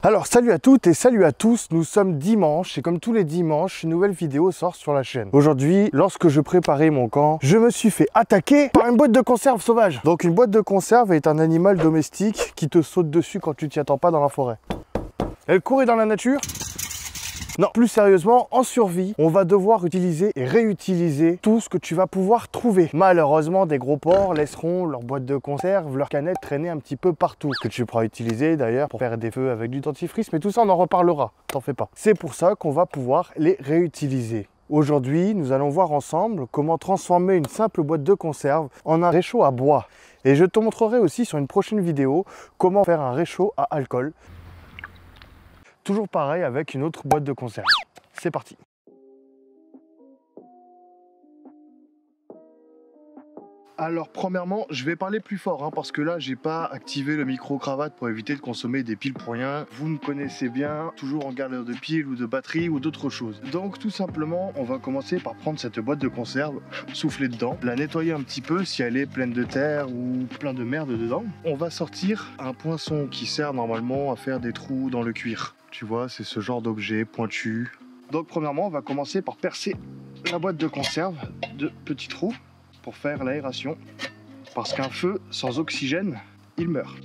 Alors salut à toutes et salut à tous, nous sommes dimanche et comme tous les dimanches, une nouvelle vidéo sort sur la chaîne. Aujourd'hui, lorsque je préparais mon camp, je me suis fait attaquer par une boîte de conserve sauvage. Donc une boîte de conserve est un animal domestique qui te saute dessus quand tu t'y attends pas dans la forêt. Elle courait dans la nature? Non, plus sérieusement, en survie, on va devoir utiliser et réutiliser tout ce que tu vas pouvoir trouver. Malheureusement, des gros porcs laisseront leur boîte de conserve, leurs canettes traîner un petit peu partout. Que tu pourras utiliser d'ailleurs pour faire des feux avec du dentifrice, mais tout ça on en reparlera, t'en fais pas. C'est pour ça qu'on va pouvoir les réutiliser. Aujourd'hui, nous allons voir ensemble comment transformer une simple boîte de conserve en un réchaud à bois. Et je te montrerai aussi sur une prochaine vidéo comment faire un réchaud à alcool. Toujours pareil avec une autre boîte de conserve. C'est parti. Alors premièrement, je vais parler plus fort parce que là, j'ai pas activé le micro-cravate pour éviter de consommer des piles pour rien. Vous me connaissez bien, toujours en galère de piles ou de batterie ou d'autres choses. Donc tout simplement, on va commencer par prendre cette boîte de conserve, souffler dedans, la nettoyer un petit peu si elle est pleine de terre ou plein de merde dedans. On va sortir un poinçon qui sert normalement à faire des trous dans le cuir. Tu vois, c'est ce genre d'objet pointu. Donc premièrement, on va commencer par percer la boîte de conserve de petits trous pour faire l'aération. Parce qu'un feu sans oxygène, il meurt.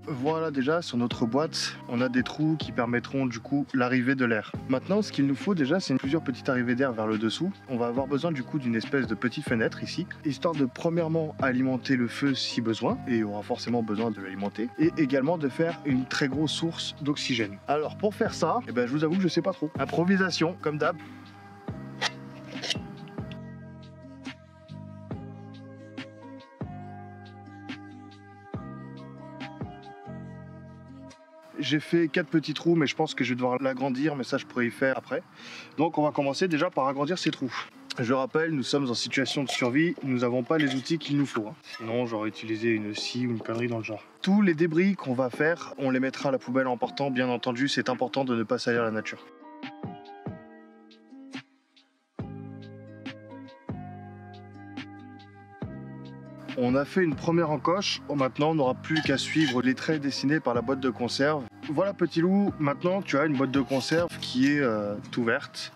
Voilà, déjà sur notre boîte, on a des trous qui permettront du coup l'arrivée de l'air. Maintenant, ce qu'il nous faut déjà, c'est plusieurs petites arrivées d'air vers le dessous. On va avoir besoin du coup d'une espèce de petite fenêtre ici, histoire de premièrement alimenter le feu si besoin, et on aura forcément besoin de l'alimenter, et également de faire une très grosse source d'oxygène. Alors pour faire ça, je vous avoue que je sais pas trop. Improvisation, comme d'hab. J'ai fait 4 petits trous, mais je pense que je vais devoir l'agrandir, mais ça je pourrais y faire après. Donc on va commencer déjà par agrandir ces trous. Je rappelle, nous sommes en situation de survie, nous n'avons pas les outils qu'il nous faut. Sinon j'aurais utilisé une scie ou une connerie dans le genre. Tous les débris qu'on va faire, on les mettra à la poubelle en partant, bien entendu, c'est important de ne pas salir la nature. On a fait une première encoche, maintenant on n'aura plus qu'à suivre les traits dessinés par la boîte de conserve. Voilà petit loup, maintenant tu as une boîte de conserve qui est ouverte.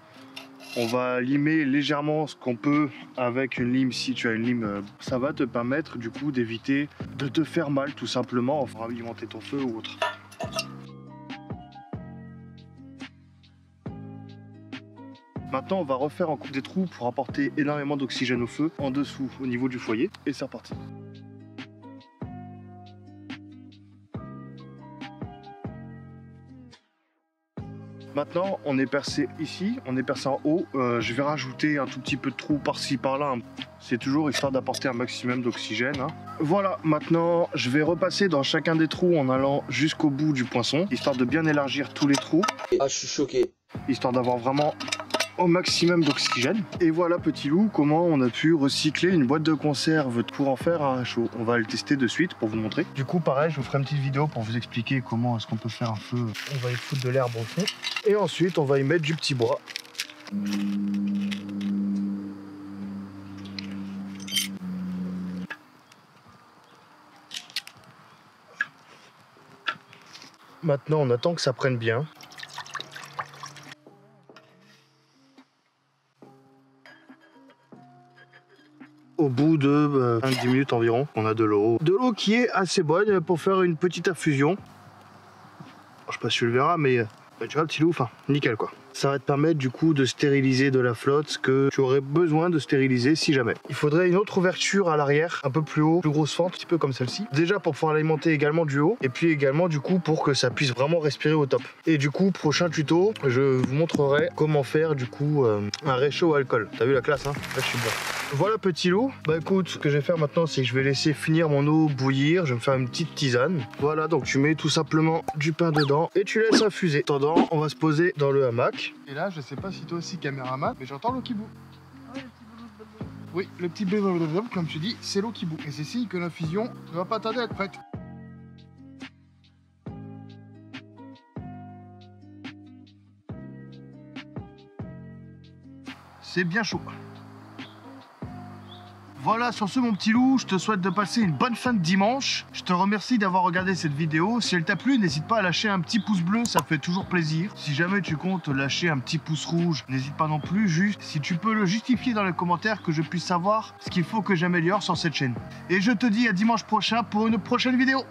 On va limer légèrement ce qu'on peut avec une lime si tu as une lime. Ça va te permettre du coup d'éviter de te faire mal tout simplement pour alimenter ton feu ou autre. Maintenant, on va refaire encore des trous pour apporter énormément d'oxygène au feu en dessous, au niveau du foyer. Et c'est reparti. Maintenant, on est percé ici, on est percé en haut. Je vais rajouter un tout petit peu de trous par-ci, par-là. C'est toujours histoire d'apporter un maximum d'oxygène. Voilà, maintenant, je vais repasser dans chacun des trous en allant jusqu'au bout du poinçon, histoire de bien élargir tous les trous. Ah, je suis choqué. Histoire d'avoir vraiment au maximum d'oxygène. Et voilà petit loup, comment on a pu recycler une boîte de conserve pour en faire un réchaud. On va le tester de suite pour vous montrer. Du coup pareil, je vous ferai une petite vidéo pour vous expliquer comment est-ce qu'on peut faire un feu. On va y foutre de l'herbe au fond. Et ensuite on va y mettre du petit bois. Maintenant on attend que ça prenne bien. Au bout de 5-10 minutes environ, on a de l'eau. De l'eau qui est assez bonne pour faire une petite infusion. Je sais pas si tu le verras, mais tu vois le petit loup, enfin nickel quoi. Ça va te permettre du coup de stériliser de la flotte que tu aurais besoin de stériliser si jamais. Il faudrait une autre ouverture à l'arrière, un peu plus haut, plus grosse fente, un petit peu comme celle-ci. Déjà pour pouvoir l'alimenter également du haut, et puis également du coup pour que ça puisse vraiment respirer au top. Et du coup, prochain tuto, je vous montrerai comment faire du coup un réchaud à alcool. T'as vu la classe, hein? Là je suis bon. Voilà petit loup, bah écoute, ce que je vais faire maintenant c'est que je vais laisser finir mon eau bouillir, je vais me faire une petite tisane. Voilà, donc tu mets tout simplement du pain dedans et tu laisses infuser. En attendant, on va se poser dans le hamac. Et là, je sais pas si toi aussi caméraman, mais j'entends l'eau qui bout. Oui, le petit blablabla, comme tu dis, c'est l'eau qui bout. Et c'est signe que l'infusion ne va pas tarder à être prête. C'est bien chaud. Voilà, sur ce mon petit loup, je te souhaite de passer une bonne fin de dimanche. Je te remercie d'avoir regardé cette vidéo. Si elle t'a plu, n'hésite pas à lâcher un petit pouce bleu, ça fait toujours plaisir. Si jamais tu comptes lâcher un petit pouce rouge, n'hésite pas non plus, juste si tu peux le justifier dans les commentaires, que je puisse savoir ce qu'il faut que j'améliore sur cette chaîne. Et je te dis à dimanche prochain pour une prochaine vidéo.